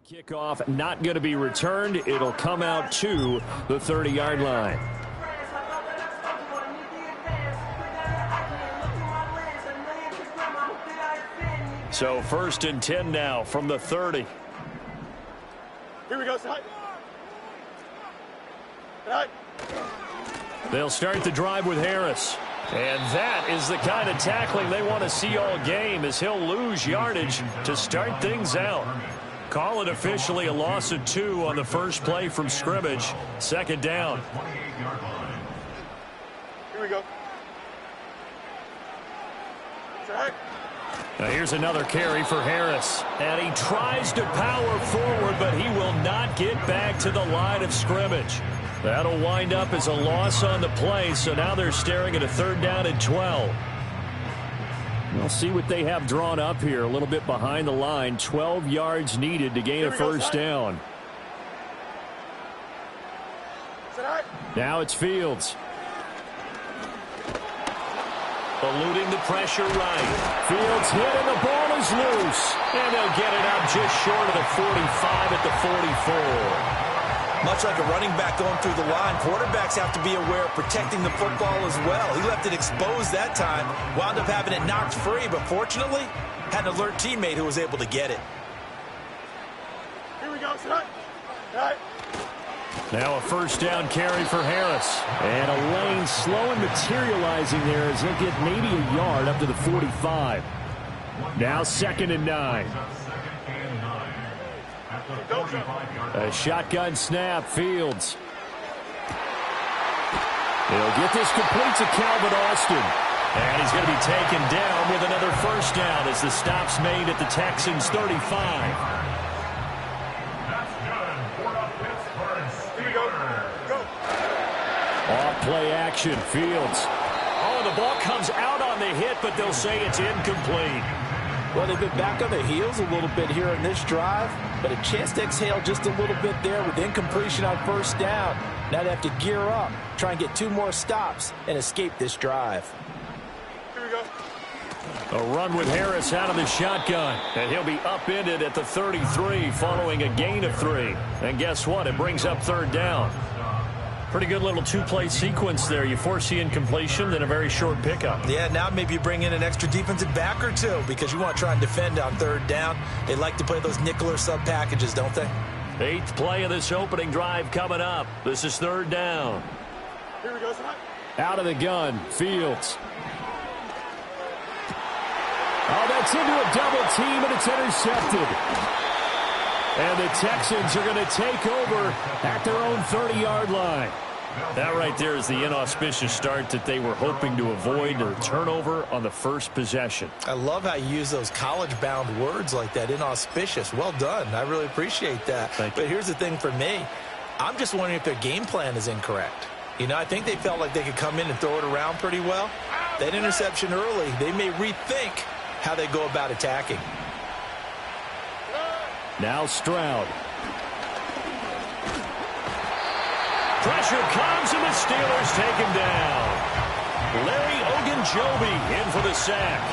Kickoff not going to be returned. It'll come out to the 30-yard line. So 1st and 10 now from the 30. Here we go, side. They'll start the drive with Harris. And that is the kind of tackling they want to see all game, as he'll lose yardage to start things out. Call it officially a loss of 2 on the first play from scrimmage. 2nd down. Here we go. Now here's another carry for Harris. And he tries to power forward, but he will not get back to the line of scrimmage. That'll wind up as a loss on the play, so now they're staring at a 3rd down and 12. We'll see what they have drawn up here. A little bit behind the line. 12 yards needed to gain a 1st down. Now it's Fields. Eluding the pressure right. Fields hit and the ball is loose. And they'll get it up just short of the 45 at the 44. Much like a running back going through the line, quarterbacks have to be aware of protecting the football as well. He left it exposed that time, wound up having it knocked free, but fortunately, had an alert teammate who was able to get it. Here we go, son. Right. Now a 1st down carry for Harris. And a lane slow and materializing there as he'll get maybe a yard up to the 45. Now 2nd and 9. A shotgun snap, Fields. He'll get this complete to Calvin Austin. And he's going to be taken down with another 1st down as the stop's made at the Texans' 35. Off play action, Fields. Oh, the ball comes out on the hit, but they'll say it's incomplete. Well, they've been back on their heels a little bit here in this drive, but a chance to exhale just a little bit there with incompletion on 1st down. Now they have to gear up, try and get 2 more stops, and escape this drive. Here we go. A run with Harris out of the shotgun, and he'll be upended at the 33 following a gain of 3. And guess what? It brings up 3rd down. Pretty good little 2-play sequence there. You force the incompletion, then a very short pickup. Yeah, now maybe you bring in an extra defensive back or 2 because you want to try and defend on 3rd down. They like to play those nickel or sub packages, don't they? 8th play of this opening drive coming up. This is 3rd down. Here we go, son. Out of the gun, Fields. Oh, that's into a double team, and it's intercepted. And the Texans are going to take over at their own 30-yard line. That right there is the inauspicious start that they were hoping to avoid, a turnover on the first possession. I love how you use those college-bound words like that, inauspicious. Well done. I really appreciate that. But here's the thing for me. I'm just wondering if their game plan is incorrect. You know, I think they felt like they could come in and throw it around pretty well. That interception early, they may rethink how they go about attacking. Now Stroud. Pressure comes, and the Steelers take him down. Larry Ogunjobi in for the sack.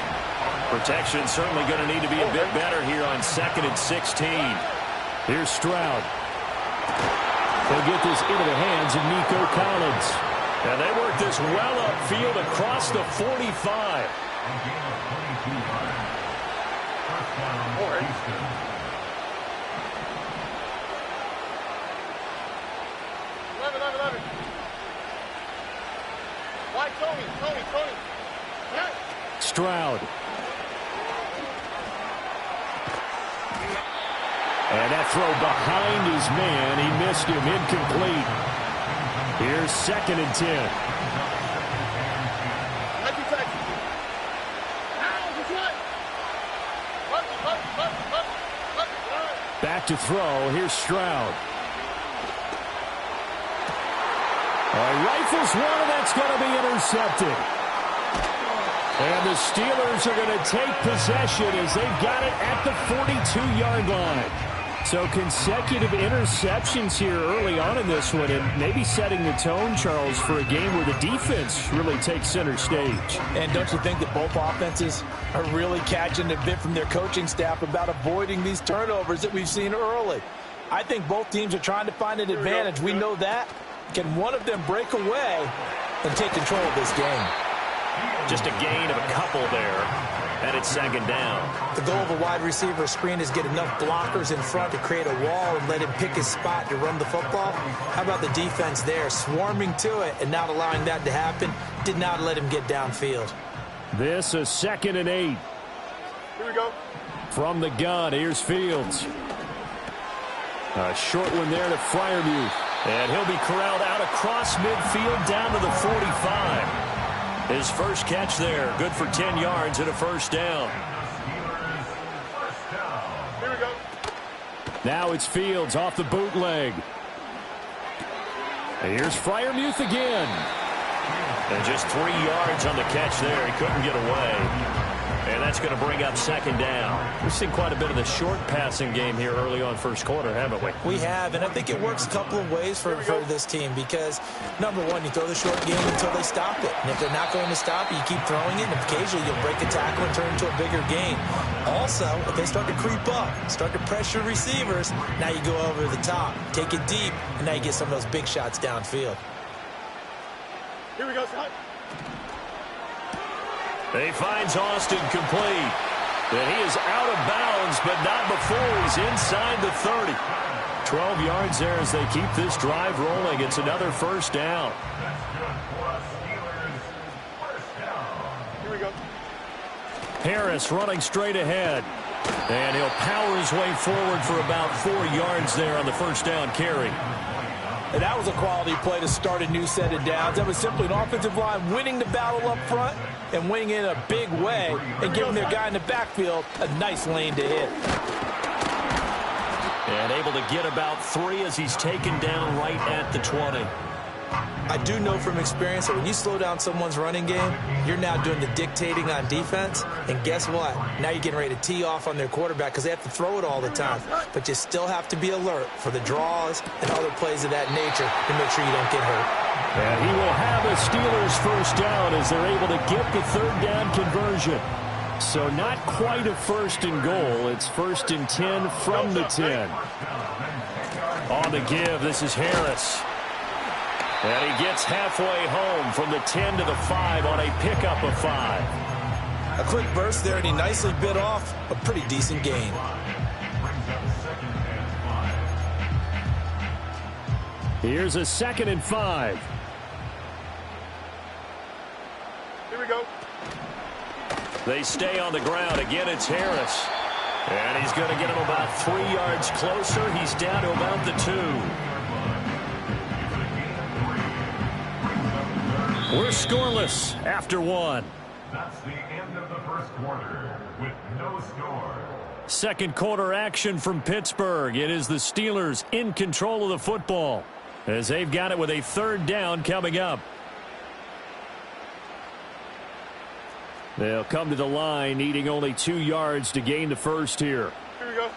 Protection certainly going to need to be a bit better here on 2nd and 16. Here's Stroud. They'll get this into the hands of Nico Collins. And they work this well upfield across the 45. Stroud. And that throw behind his man. He missed him. Incomplete. Here's 2nd and 10. Back to throw. Here's Stroud. Rifles one, and that's going to be intercepted. And the Steelers are going to take possession as they've got it at the 42-yard line. So consecutive interceptions here early on in this one, and maybe setting the tone, Charles, for a game where the defense really takes center stage. And don't you think that both offenses are really catching a bit from their coaching staff about avoiding these turnovers that we've seen early? I think both teams are trying to find an advantage. We know that. Can one of them break away and take control of this game? Just a gain of a couple there. And it's second down. The goal of a wide receiver screen is get enough blockers in front to create a wall and let him pick his spot to run the football. How about the defense there, swarming to it and not allowing that to happen? Did not let him get downfield. This is 2nd and 8. Here we go. From the gun, here's Fields. A short one there to Freiermuth. And he'll be corralled out across midfield down to the 45. His first catch there, good for 10 yards and a first down. Here we go. Now it's Fields off the bootleg. Here's Freiermuth again. And just 3 yards on the catch there. He couldn't get away. And that's going to bring up second down. We've seen quite a bit of the short passing game here early on first quarter, haven't we? We have, and I think it works a couple of ways for this team because, number one, you throw the short game until they stop it. And if they're not going to stop it, you keep throwing it, and occasionally you'll break a tackle and turn into a bigger game. Also, if they start to creep up, start to pressure receivers, now you go over the top, take it deep, and now you get some of those big shots downfield. Here we go, Scott. He finds Austin complete. And he is out of bounds, but not before he's inside the 30. 12 yards there as they keep this drive rolling. It's another first down. Here we go. Harris running straight ahead. And he'll power his way forward for about 4 yards there on the first down carry. And that was a quality play to start a new set of downs. That was simply an offensive line winning the battle up front and winning in a big way and giving their guy in the backfield a nice lane to hit. And able to get about 3 as he's taken down right at the 20. I do know from experience that when you slow down someone's running game, you're now doing the dictating on defense. And guess what? Now you're getting ready to tee off on their quarterback because they have to throw it all the time. But you still have to be alert for the draws and other plays of that nature to make sure you don't get hurt. And he will have a Steelers first down as they're able to get the third down conversion. So not quite a first and goal. It's 1st and 10 from the 10. On the give, this is Harris. And he gets halfway home from the 10 to the 5 on a pickup of 5. A quick burst there, and he nicely bit off a pretty decent gain. Here's a 2nd and 5. Here we go. They stay on the ground. Again, it's Harris. And he's going to get him about 3 yards closer. He's down to about the 2. We're scoreless after 1. That's the end of the first quarter with no score. Second quarter action from Pittsburgh. It is the Steelers in control of the football as they've got it with a third down coming up. They'll come to the line needing only 2 yards to gain the first here. Here we go.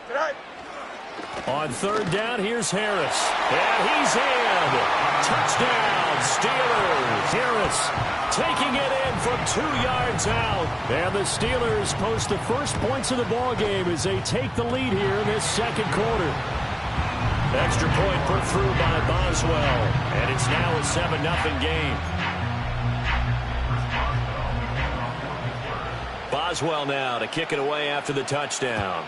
Tonight. On third down, here's Harris. And he's in. Touchdown, Steelers. Harris taking it in from 2 yards out. And the Steelers post the first points of the ball game as they take the lead here in this second quarter. Extra point put through by Boswell. And it's now a 7-0 game. Boswell now to kick it away after the touchdown.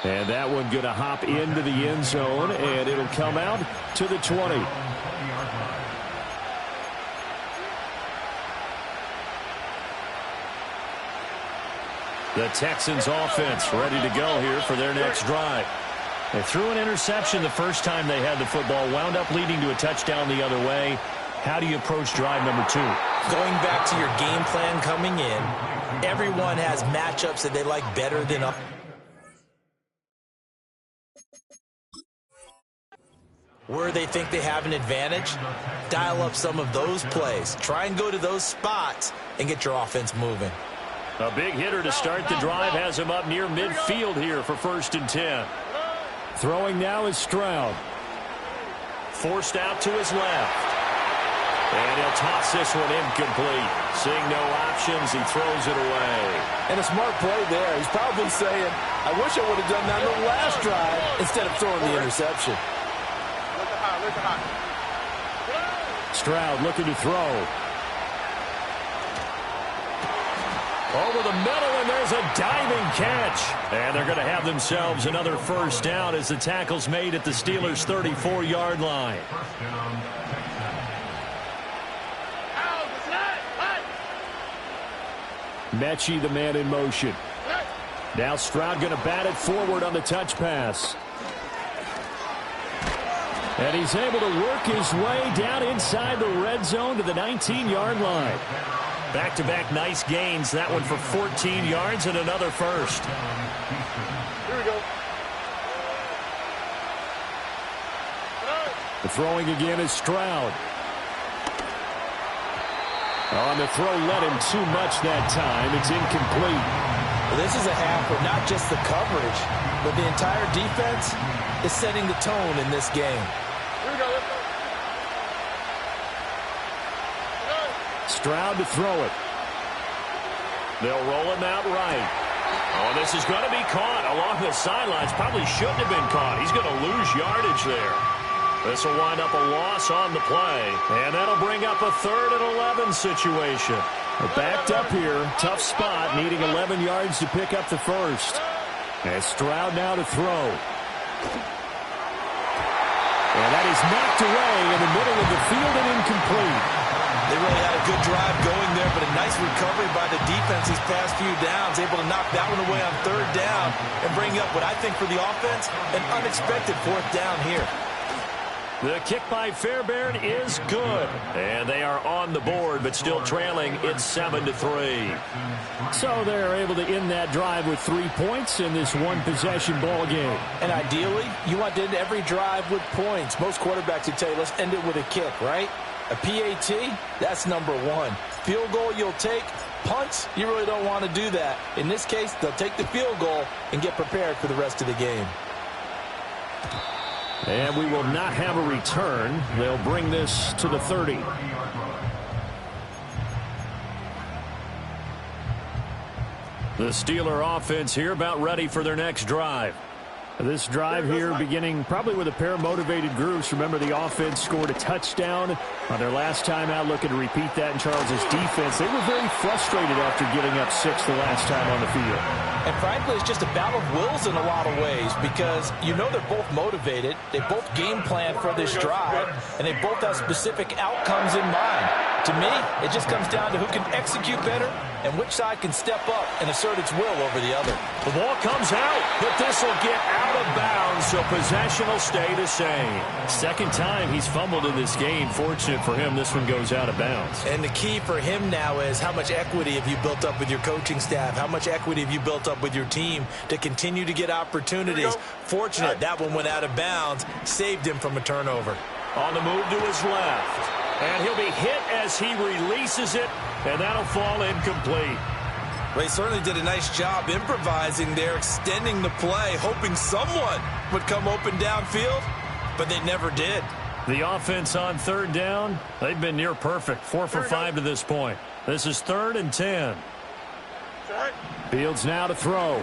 And that one going to hop into the end zone, and it'll come out to the 20. The Texans offense ready to go here for their next drive. They threw an interception the first time they had the football, wound up leading to a touchdown the other way. How do you approach drive number 2? Going back to your game plan coming in, everyone has matchups that they like better than others. where they think they have an advantage, dial up some of those plays. Try and go to those spots and get your offense moving. A big hitter to start the drive has him up near midfield here for 1st and 10. Throwing now is Stroud. Forced out to his left. And he'll toss this one incomplete. Seeing no options, he throws it away. And a smart play there. He's probably saying, I wish I would have done that in the last drive instead of throwing the interception. Stroud looking to throw. Over the middle, and there's a diving catch. And they're going to have themselves another 1st down as the tackle's made at the Steelers' 34-yard line. Mechie, the man in motion. Now Stroud going to bat it forward on the touch pass. And he's able to work his way down inside the red zone to the 19-yard line. Back-to-back nice gains. That one for 14 yards and another 1st. Here we go. The throwing again is Stroud. On the throw, let him too much that time. It's incomplete. Well, this is a half where not just the coverage, but the entire defense is setting the tone in this game. Here we go. Let's go. Stroud to throw it. They'll roll him out right. Oh, this is going to be caught along the sidelines. Probably shouldn't have been caught. He's going to lose yardage there. This will wind up a loss on the play, and that'll bring up a 3rd and 11 situation. They're backed up here. Tough spot, needing 11 yards to pick up the 1st. And Stroud now to throw. And that is knocked away in the middle of the field and incomplete. They really had a good drive going there, but a nice recovery by the defense these past few downs, able to knock that one away on 3rd down and bring up what I think for the offense, an unexpected 4th down here. The kick by Fairbairn is good. And they are on the board, but still trailing. It's 7-3. So they're able to end that drive with 3 points in this one-possession ball game. And ideally, you want to end every drive with points. Most quarterbacks would tell you, let's end it with a kick, right? A PAT, that's number 1. Field goal you'll take. Punts, you really don't want to do that. In this case, they'll take the field goal and get prepared for the rest of the game. And we will not have a return. They'll bring this to the 30. The Steeler offense here about ready for their next drive. This drive here beginning probably with a pair of motivated groups. Remember, the offense scored a touchdown on their last time out, looking to repeat that in Charles's defense. They were very frustrated after giving up 6 the last time on the field. And frankly, it's just a battle of wills in a lot of ways because you know they're both motivated. They both game plan for this drive, and they both have specific outcomes in mind. To me, it just comes down to who can execute better and which side can step up and assert its will over the other. The ball comes out, but this will get out of bounds, so possession will stay the same. Second time he's fumbled in this game. Fortunate for him, this one goes out of bounds. And the key for him now is how much equity have you built up with your coaching staff? How much equity have you built up with your team to continue to get opportunities? Fortunate that one went out of bounds, saved him from a turnover. On the move to his left. And he'll be hit as he releases it, and that'll fall incomplete. Well, he certainly did a nice job improvising there, extending the play, hoping someone would come open downfield, but they never did. The offense on 3rd down, they've been near perfect. 4 for 5 to this point. This is 3rd and 10. Fields now to throw.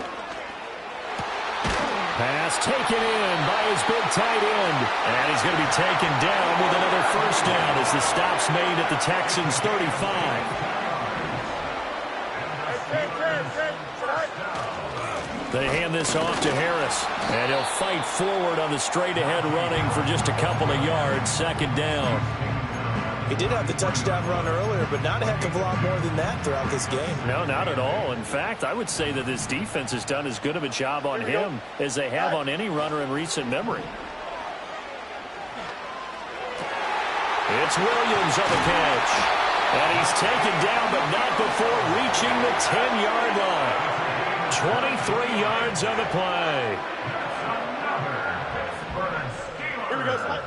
Pass taken in by his big tight end. And he's going to be taken down with another 1st down as the stop's made at the Texans' 35. They hand this off to Harris. And he'll fight forward on the straight-ahead running for just a couple of yards. 2nd down. He did have the touchdown run earlier, but not a heck of a lot more than that throughout this game. No, not at all. In fact, I would say that this defense has done as good of a job on him as they have on any runner in recent memory. It's Williams on the catch. And he's taken down, but not before reaching the 10-yard line. 23 yards on the play. Here we go, Slide.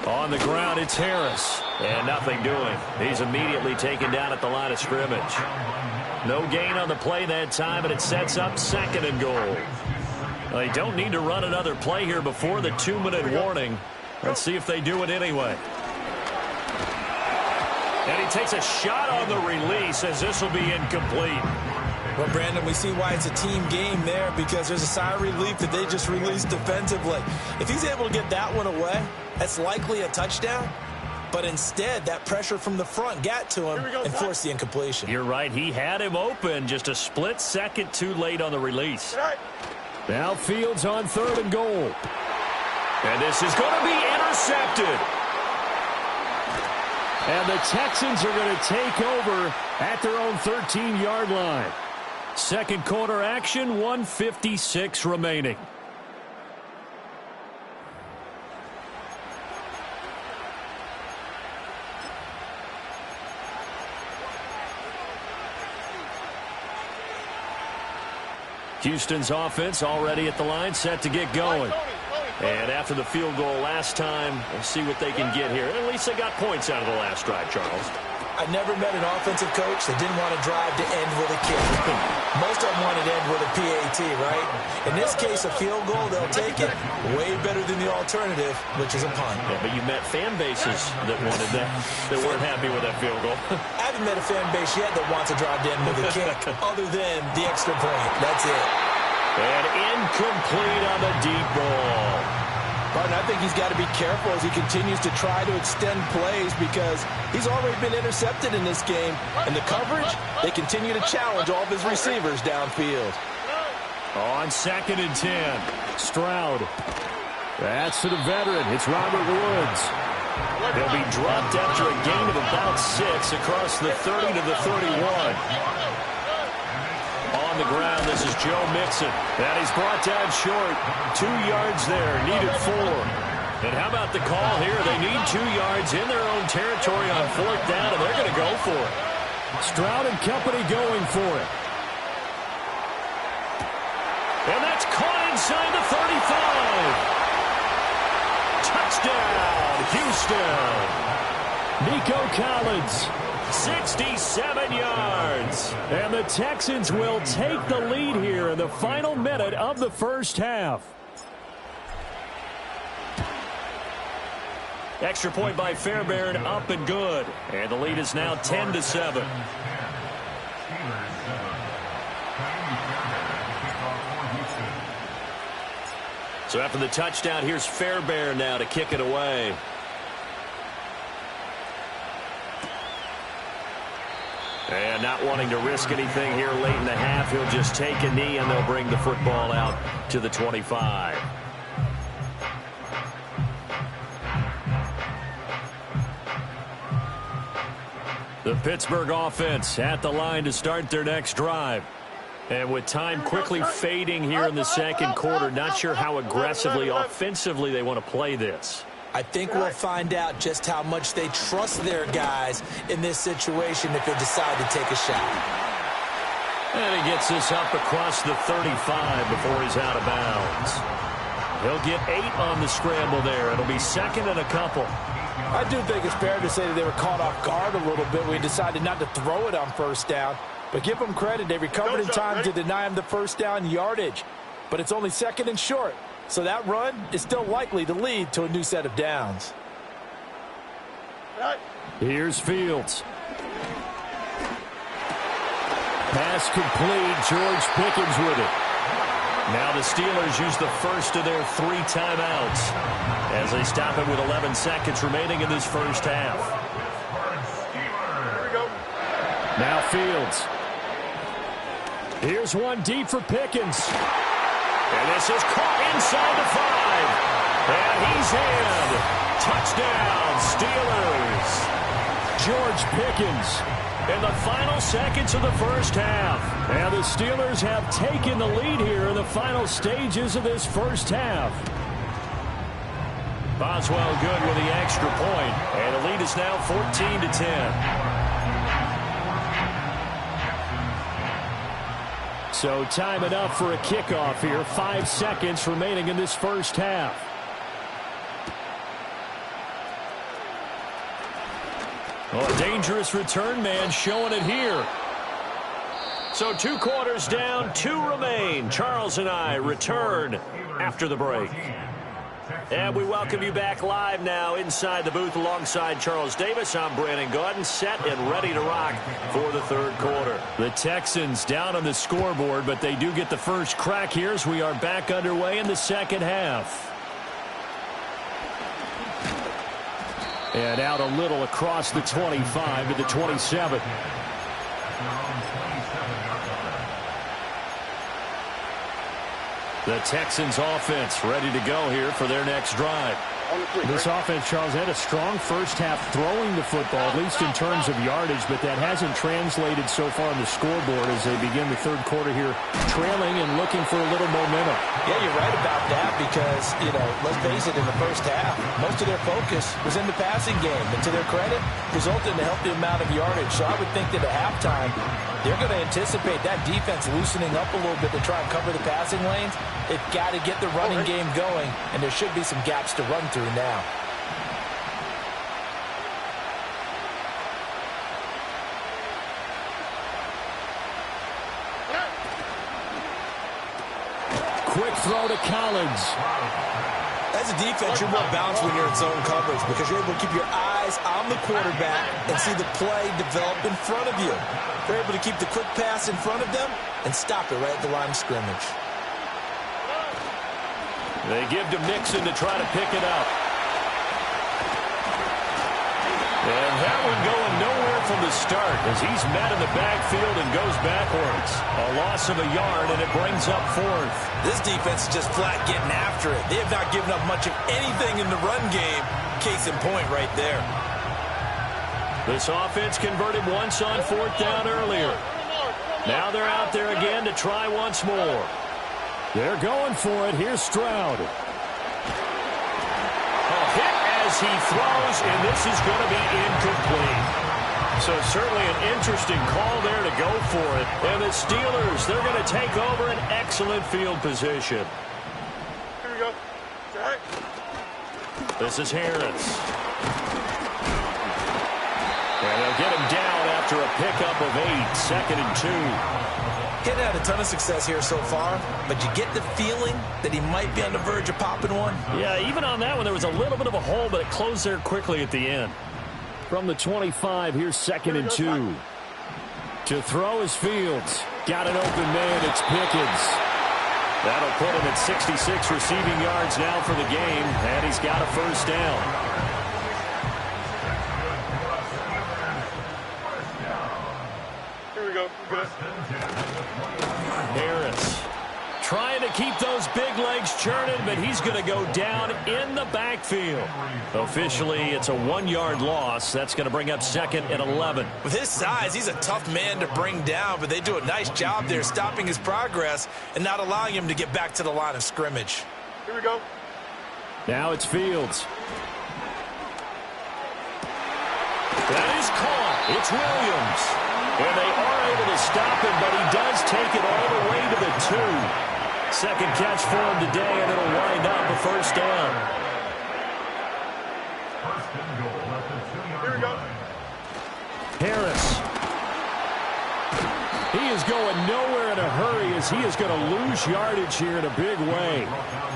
On the ground, it's Harris. And nothing doing. He's immediately taken down at the line of scrimmage. No gain on the play that time, and it sets up 2nd and goal. They don't need to run another play here before the 2-minute warning. Let's see if they do it anyway. And he takes a shot on the release as this will be incomplete. Well, Brandon, we see why it's a team game there, because there's a sigh of relief that they just released defensively. If he's able to get that one away, that's likely a touchdown. But instead, that pressure from the front got to him and forced the incompletion. You're right. He had him open, just a split second too late on the release. Now Fields on 3rd and goal. And this is going to be intercepted. And the Texans are going to take over at their own 13-yard line. 2nd quarter action, 1:56 remaining. Houston's offense already at the line, set to get going. And after the field goal last time, we'll see what they can get here. At least they got points out of the last drive, Charles. I never met an offensive coach that didn't want to drive to end with a kick. Most of them wanted to end with a PAT, right? In this case, a field goal, they'll take it. Way better than the alternative, which is a punt. Yeah, but you met fan bases that wanted that, that weren't happy with that field goal. I haven't met a fan base yet that wants to drive to end with a kick, other than the extra point. That's it. And incomplete on the deep ball. Barton, I think he's got to be careful as he continues to try to extend plays, because he's already been intercepted in this game. And the coverage, they continue to challenge all of his receivers downfield. On 2nd and 10. Stroud. That's to the veteran. It's Robert Woods. He'll be dropped after a gain of about 6 across the 30 to the 31. On the ground, this is Joe Mixon. And he's brought down short. 2 yards there, needed 4. And how about the call here? They need 2 yards in their own territory on 4th down, and they're going to go for it. Stroud and company going for it. And that's caught inside the 35. Touchdown, Houston. Nico Collins. 67 yards. And the Texans will take the lead here in the final minute of the first half. Extra point by Fairbairn, up and good. And the lead is now 10-7. So after the touchdown, here's Fairbairn now to kick it away. And not wanting to risk anything here late in the half, he'll just take a knee and they'll bring the football out to the 25. The Pittsburgh offense at the line to start their next drive. And with time quickly fading here in the 2nd quarter, not sure how aggressively, offensively they want to play this. I think we'll find out just how much they trust their guys in this situation if they decide to take a shot. And he gets this up across the 35 before he's out of bounds. He'll get 8 on the scramble there. It'll be 2nd and a couple. I do think it's fair to say that they were caught off guard a little bit when we decided not to throw it on 1st down. But give them credit. They recovered in time to deny him the 1st down yardage. But it's only 2nd and short. So that run is still likely to lead to a new set of downs. Here's Fields. Pass complete. George Pickens with it. Now the Steelers use the first of their 3 timeouts as they stop it with 11 seconds remaining in this first half. Here we go. Now Fields. Here's one deep for Pickens. And this is caught inside the 5. And he's in. Touchdown, Steelers. George Pickens In the final seconds of the first half. And the Steelers have taken the lead here in the final stages of this first half. Boswell good with the extra point. And the lead is now 14-10. So time enough for a kickoff here. 5 seconds remaining in this first half. dangerous return man showing it here. So 2 quarters down, 2 remain. Charles and I return after the break. And we welcome you back live now inside the booth alongside Charles Davis. I'm Brandon Gaudin, set and ready to rock for the 3rd quarter. The Texans down on the scoreboard, but they do get the first crack here as we are back underway in the 2nd half. And out a little across the 25 to the 27. The Texans offense ready to go here for their next drive. This offense, Charles, had a strong first half throwing the football, at least in terms of yardage, but that hasn't translated so far on the scoreboard as they begin the 3rd quarter here, trailing and looking for a little momentum. Yeah, you're right about that because, let's face it, in the first half, most of their focus was in the passing game. And to their credit, resulted in a healthy amount of yardage. So I would think that at halftime, they're going to anticipate that defense loosening up a little bit to try and cover the passing lanes. They've got to get the running game going, and there should be some gaps to run through now. Quick throw to Collins. As a defense, you're more balanced when you're in zone coverage because you're able to keep your eyes on the quarterback and see the play develop in front of you. They're able to keep the quick pass in front of them and stop it right at the line of scrimmage. They give to Mixon to try to pick it up. And that one going nowhere from the start as he's met in the backfield and goes backwards. A loss of a yard, and it brings up 4th. This defense is just flat getting after it. They have not given up much of anything in the run game. Case in point right there. This offense converted once on 4th down earlier. Now they're out there again to try once more. They're going for it. Here's Stroud. A hit as he throws, and this is going to be incomplete. So certainly an interesting call there to go for it. And the Steelers, they're going to take over an excellent field position. Here we go. All right. This is Harris. And they'll get him down after a pickup of 8, 2nd and 2. Hadn't had a ton of success here so far, but you get the feeling that he might be on the verge of popping one. Yeah, even on that one, there was a little bit of a hole, but it closed there quickly at the end. From the 25, here's 2nd and 2. To throw is Fields. Got an open man, it's Pickens. That'll put him at 66 receiving yards now for the game, and he's got a first down. Here we go. Good. Harris trying to keep those big legs churning, but he's going to go down in the backfield. Officially, it's a 1-yard loss. That's going to bring up 2nd and 11. With his size, he's a tough man to bring down, but they do a nice job there stopping his progress and not allowing him to get back to the line of scrimmage. Here we go. Now it's Fields. That is caught. It's Williams. And they are able to stop him, but he does take it all the way to the 2. Second catch for him today, and it'll wind up a first down. Here we go. Harris. He is going nowhere in a hurry as he is going to lose yardage here in a big way.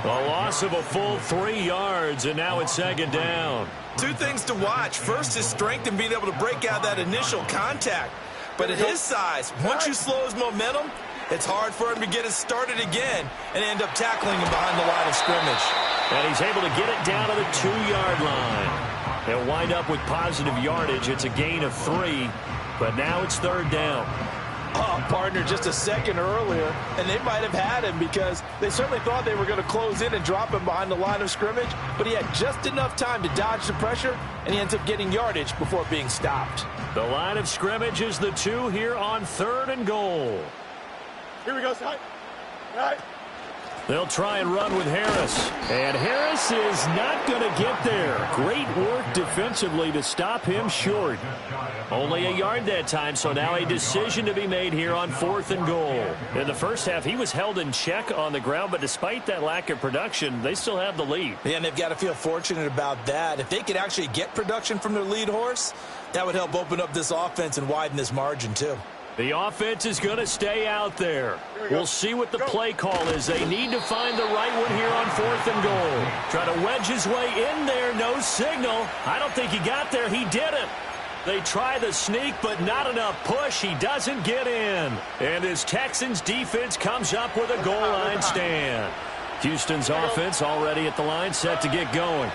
A loss of a full 3 yards, and now it's 2nd down. 2 things to watch. First, his strength in being able to break out that initial contact. But at his size, once you slow his momentum, it's hard for him to get it started again and end up tackling him behind the line of scrimmage. And he's able to get it down to the 2-yard line. They'll wind up with positive yardage. It's a gain of 3, but now it's 3rd down. Oh, partner, just a second earlier, and they might have had him because they certainly thought they were going to close in and drop him behind the line of scrimmage, but he had just enough time to dodge the pressure, and he ends up getting yardage before being stopped. The line of scrimmage is the 2 here on 3rd and goal. Here we go, Sai. All right. They'll try and run with Harris. And Harris is not going to get there. Great work defensively to stop him short. Only a yard that time, so now a decision to be made here on 4th and goal. In the first half, he was held in check on the ground, but despite that lack of production, they still have the lead. Yeah, and they've got to feel fortunate about that. If they could actually get production from their lead horse, that would help open up this offense and widen this margin too. The offense is going to stay out there. We'll see what the play call is. They need to find the right one here on 4th and goal. Try to wedge his way in there. No signal. I don't think he got there. He didn't. They try the sneak, but not enough push. He doesn't get in. And his Texans defense comes up with a goal line stand. Houston's offense already at the line, set to get going.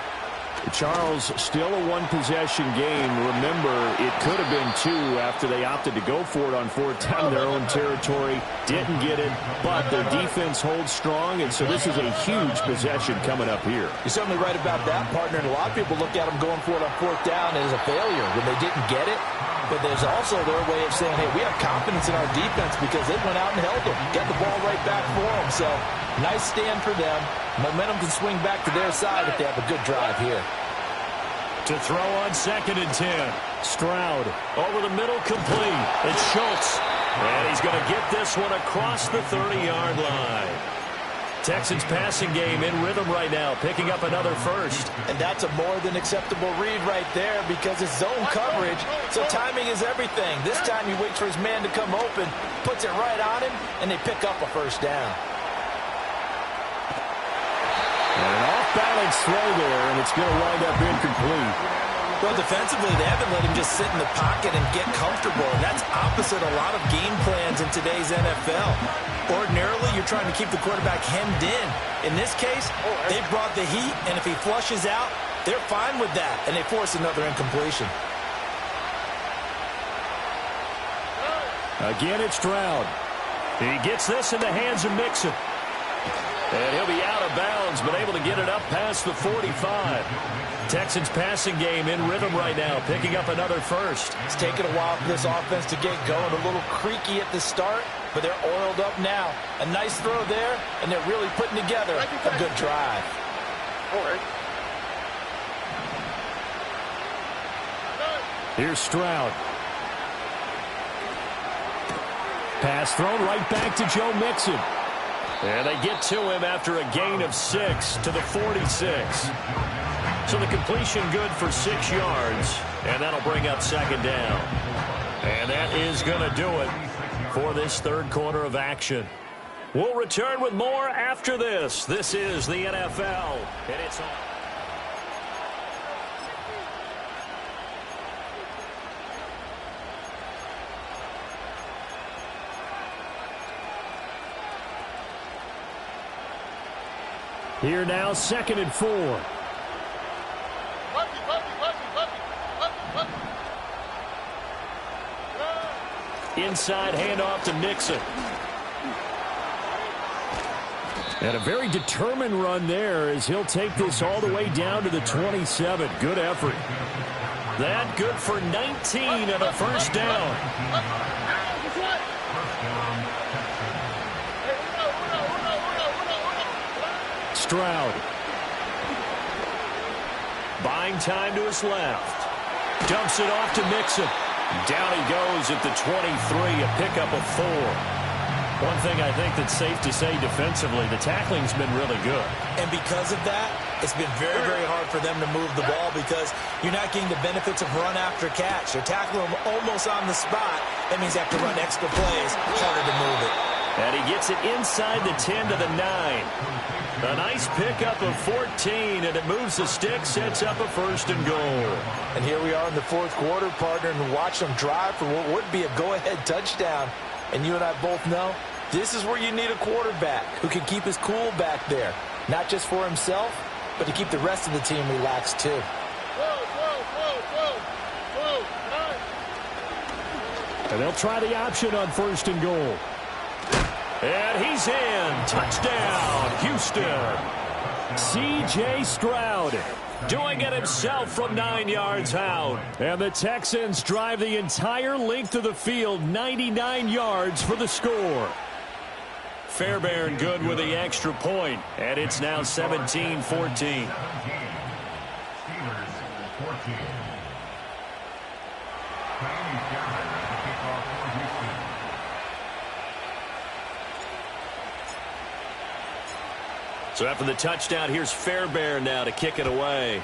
Charles, still a one-possession game. Remember, it could have been 2 after they opted to go for it on 4th down in their own territory. Didn't get it, but their defense holds strong, and so this is a huge possession coming up here. You're certainly right about that, partner. And a lot of people look at them going for it on 4th down as a failure when they didn't get it. But there's also their way of saying, hey, we have confidence in our defense because they went out and held them. Got the ball right back for them. So, nice stand for them. Momentum can swing back to their side if they have a good drive here. To throw on 2nd and 10. Stroud over the middle, complete. It's Schultz. And he's going to get this one across the 30-yard line. Texans passing game in rhythm right now, picking up another first. And that's a more than acceptable read right there because it's zone coverage, so timing is everything. This time he waits for his man to come open, puts it right on him, and they pick up a first down. And an off-balance throw there, and it's going to wind up incomplete. Well, defensively, they haven't let him just sit in the pocket and get comfortable, and that's opposite a lot of game plans in today's NFL. Ordinarily, you're trying to keep the quarterback hemmed in. In this case, they brought the heat, and if he flushes out, they're fine with that, and they force another incompletion. Again, it's Stroud. He gets this in the hands of Mixon. And he'll be out of bounds, but able to get it up past the 45. Texans passing game in rhythm right now, picking up another first. It's taken a while for this offense to get going. A little creaky at the start, but they're oiled up now. A nice throw there, and they're really putting together a good drive. Here's Stroud. Pass thrown right back to Joe Mixon. And they get to him after a gain of 6 to the 46. So the completion good for 6 yards, and that'll bring up 2nd down. And that is going to do it for this 3rd quarter of action. We'll return with more after this. This is the NFL, and it's on. Here now, 2nd and 4. Inside handoff to Mixon. And a very determined run there as he'll take this all the way down to the 27. Good effort. That good for 19 and a first down. Stroud. Buying time to his left. Dumps it off to Mixon. Down he goes at the 23, a pickup of 4. One thing I think that's safe to say defensively, the tackling's been really good. And because of that, it's been very, very hard for them to move the ball because you're not getting the benefits of run after catch. They're tackling them almost on the spot. That means they have to run extra plays, harder to move it. And he gets it inside the 10 to the 9. A nice pickup of 14, and it moves the stick, sets up a 1st and goal. And here we are in the 4th quarter, partner, and watch them drive for what would be a go-ahead touchdown. And you and I both know this is where you need a quarterback who can keep his cool back there, not just for himself, but to keep the rest of the team relaxed too. And they'll try the option on 1st and goal. And he's in. Touchdown, Houston. C.J. Stroud doing it himself from 9 yards out. And the Texans drive the entire length of the field, 99 yards for the score. Fairbairn good with the extra point, and it's now 17-14. 17. Steelers 14. Miami's gathered at the kickoff for Houston. So after the touchdown, here's Fairbairn now to kick it away.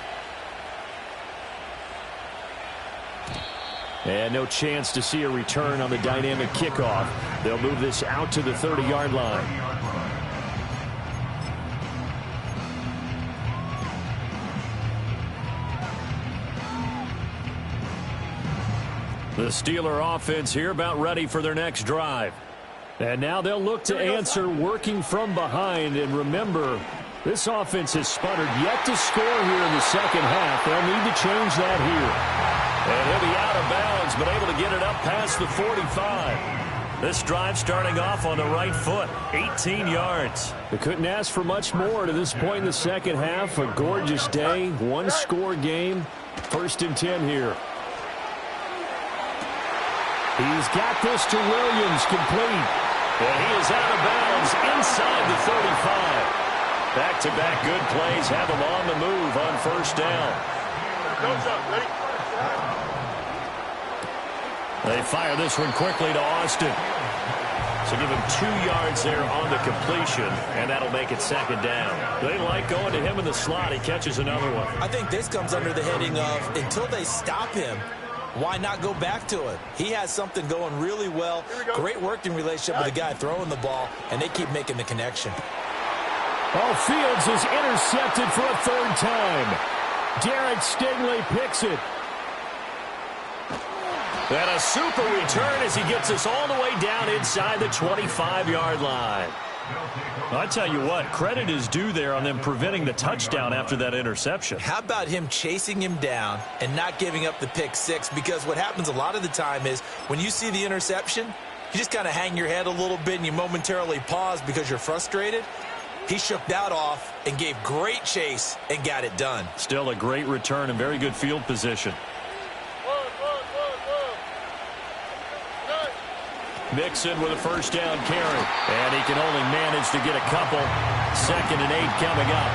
And no chance to see a return on the dynamic kickoff. They'll move this out to the 30-yard line. The Steeler offense here about ready for their next drive. And now they'll look to answer working from behind. And remember, this offense has sputtered yet to score here in the second half. They'll need to change that here. And he'll be out of bounds, but able to get it up past the 45. This drive starting off on the right foot, 18 yards. They couldn't ask for much more to this point in the second half. A gorgeous day, one-score game. 1st and 10 here. He's got this to Williams, complete. And he is out of bounds inside the 35. Back-to-back good plays have him on the move on 1st down. They fire this one quickly to Austin. So give him 2 yards there on the completion, and that'll make it 2nd down. They like going to him in the slot. He catches another one. I think this comes under the heading of until they stop him, why not go back to it? He has something going really well. Great working relationship with the guy throwing the ball, and they keep making the connection. Oh, Fields is intercepted for a 3rd time. Garrett Stingley picks it. And a super return as he gets us all the way down inside the 25-yard line. I tell you what, credit is due there on them preventing the touchdown after that interception. How about him chasing him down and not giving up the pick six? Because what happens a lot of the time is when you see the interception, you just kind of hang your head a little bit and you momentarily pause because you're frustrated. He shook that off and gave great chase and got it done. Still a great return and very good field position. Mixon with a 1st down carry. And he can only manage to get a couple. 2nd and 8 coming up.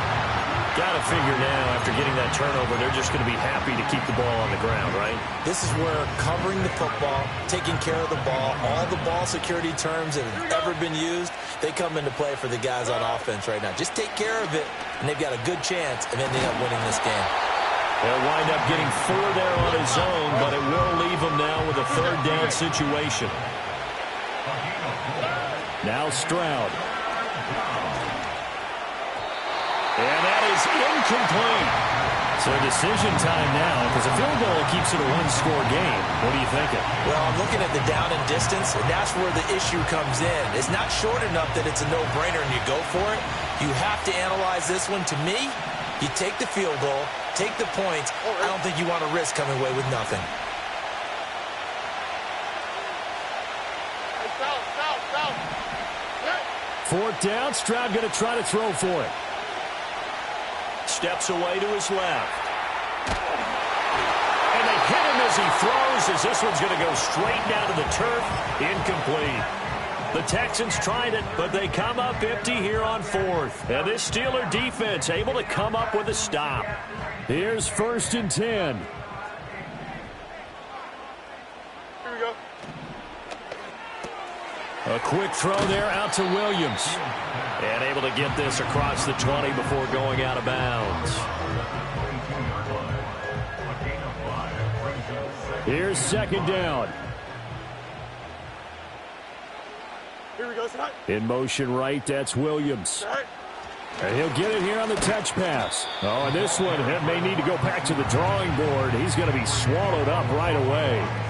Got to figure now, after getting that turnover, they're just going to be happy to keep the ball on the ground, right? This is where covering the football, taking care of the ball, all the ball security terms that have ever been used, they come into play for the guys on offense right now. Just take care of it, and they've got a good chance of ending up winning this game. They'll wind up getting 4 there on his own, but it will leave him now with a 3rd down situation. Now Stroud. And that is incomplete. So decision time now, because a field goal keeps it a one-score game. What are you thinking? Well, I'm looking at the down and distance, and that's where the issue comes in. It's not short enough that it's a no-brainer and you go for it. You have to analyze this one. To me, you take the field goal, take the points. I don't think you want to risk coming away with nothing. 4th down, Stroud going to try to throw for it. Steps away to his left. And they hit him as he throws, as this one's going to go straight down to the turf. Incomplete. The Texans tried it, but they come up empty here on 4th. And this Steeler defense able to come up with a stop. Here's 1st and 10. Here we go. A quick throw there out to Williams. And able to get this across the 20 before going out of bounds. Here's 2nd down. Here we go, Scott. In motion right, that's Williams. All right. And he'll get it here on the touch pass. Oh, and this one may need to go back to the drawing board. He's going to be swallowed up right away.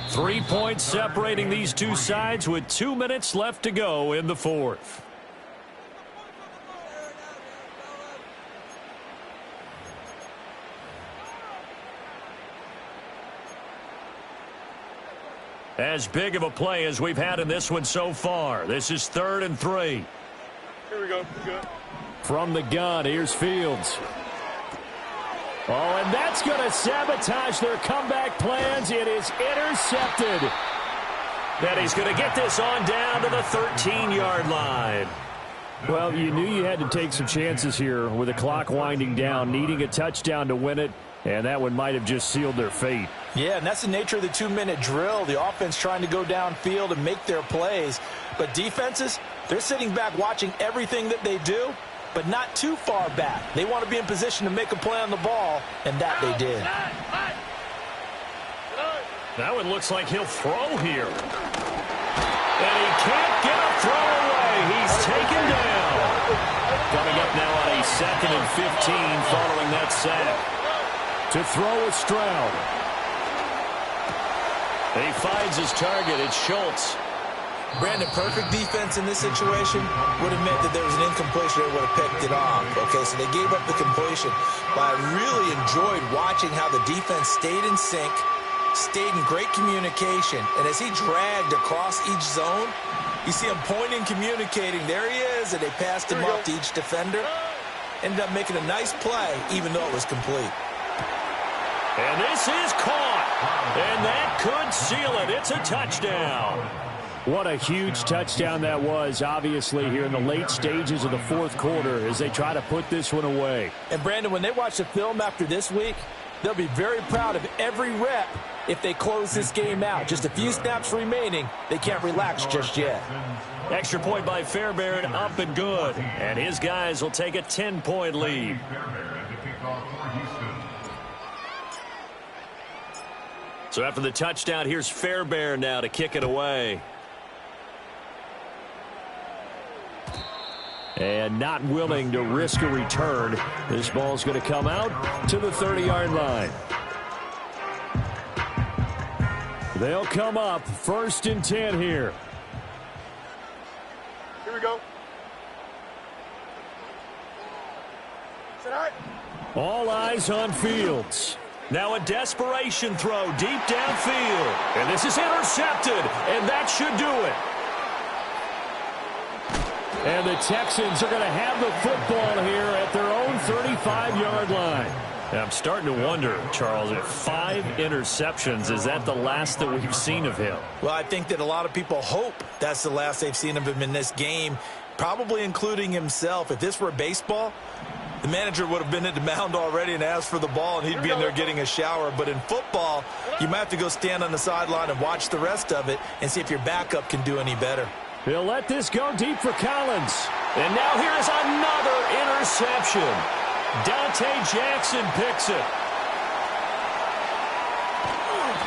3 points separating these two sides with 2 minutes left to go in the 4th. As big of a play as we've had in this one so far. This is 3rd and 3. Here we go. Good. From the gun, here's Fields. Oh, and that's going to sabotage their comeback plans. It is intercepted. And he's going to get this on down to the 13-yard line. Well, you knew you had to take some chances here with the clock winding down, needing a touchdown to win it, and that one might have just sealed their fate. Yeah, and that's the nature of the 2-minute drill. The offense trying to go downfield and make their plays. But defenses, they're sitting back watching everything that they do, but not too far back. They want to be in position to make a play on the ball, and that they did. That one looks like he'll throw here. And he can't get a throw away. He's taken down. Coming up now on a 2nd and 15 following that sack. To throw is Stroud. And he finds his target. It's Schultz. Brandon, perfect defense in this situation would have meant that there was an incompletion. They would have picked it off. Okay, so they gave up the completion. But I really enjoyed watching how the defense stayed in sync, stayed in great communication. And as he dragged across each zone, you see him pointing, communicating. There he is, and they passed him off to each defender. Ended up making a nice play, even though it was complete. And this is caught. And that could seal it. It's a touchdown. What a huge touchdown that was, obviously, here in the late stages of the fourth quarter as they try to put this one away. And, Brandon, when they watch the film after this week, they'll be very proud of every rep if they close this game out. Just a few snaps remaining. They can't relax just yet. Extra point by Fairbairn, up and good. And his guys will take a 10-point lead. So after the touchdown, here's Fairbairn now to kick it away. And not willing to risk a return. This ball's going to come out to the 30-yard line. They'll come up 1st and 10 here. Here we go. Sit high. All eyes on Fields. Now a desperation throw deep downfield. And this is intercepted, and that should do it. And the Texans are going to have the football here at their own 35-yard line. And I'm starting to wonder, Charles, if 5 interceptions, is that the last that we've seen of him? Well, I think that a lot of people hope that's the last they've seen of him in this game, probably including himself. If this were baseball, the manager would have been at the mound already and asked for the ball, and he'd be in there getting a shower. But in football, you might have to go stand on the sideline and watch the rest of it and see if your backup can do any better. He'll let this go deep for Collins. And now here's another interception. Dante Jackson picks it.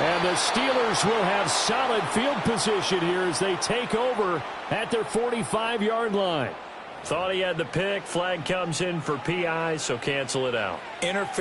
And the Steelers will have solid field position here as they take over at their 45-yard line. Thought he had the pick. Flag comes in for PI, so cancel it out. Interference.